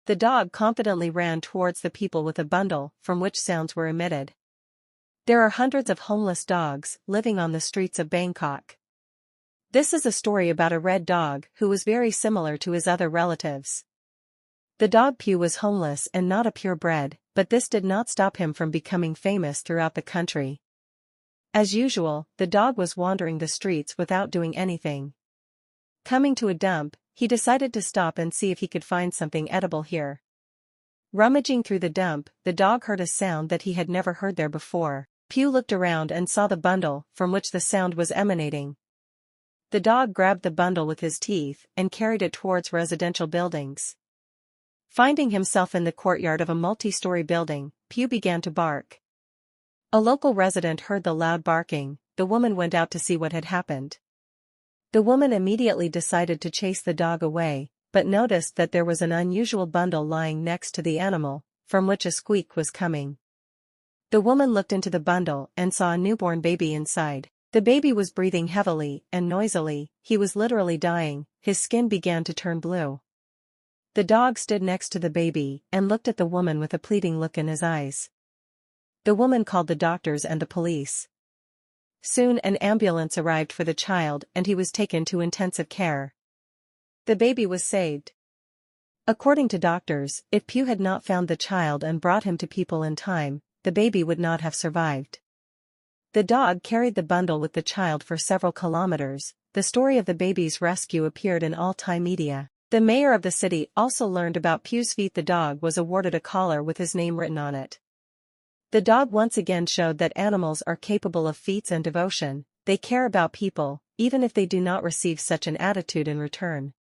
The dog confidently ran towards the people with a bundle from which sounds were emitted. There are hundreds of homeless dogs living on the streets of Bangkok. This is a story about a red dog who was very similar to his other relatives. The dog Pew was homeless and not a purebred, but this did not stop him from becoming famous throughout the country. As usual, the dog was wandering the streets without doing anything. Coming to a dump, he decided to stop and see if he could find something edible here. Rummaging through the dump, the dog heard a sound that he had never heard there before. Pew looked around and saw the bundle from which the sound was emanating. The dog grabbed the bundle with his teeth and carried it towards residential buildings. Finding himself in the courtyard of a multi-story building, Pew began to bark. A local resident heard the loud barking. The woman went out to see what had happened. The woman immediately decided to chase the dog away, but noticed that there was an unusual bundle lying next to the animal, from which a squeak was coming. The woman looked into the bundle and saw a newborn baby inside. The baby was breathing heavily and noisily. He was literally dying. His skin began to turn blue. The dog stood next to the baby and looked at the woman with a pleading look in his eyes. The woman called the doctors and the police. Soon an ambulance arrived for the child and he was taken to intensive care. The baby was saved. According to doctors, if Pew had not found the child and brought him to people in time, the baby would not have survived. The dog carried the bundle with the child for several kilometers. The story of the baby's rescue appeared in all-time media. The mayor of the city also learned about Pew's feat. The dog was awarded a collar with his name written on it. The dog once again showed that animals are capable of feats and devotion. They care about people, even if they do not receive such an attitude in return.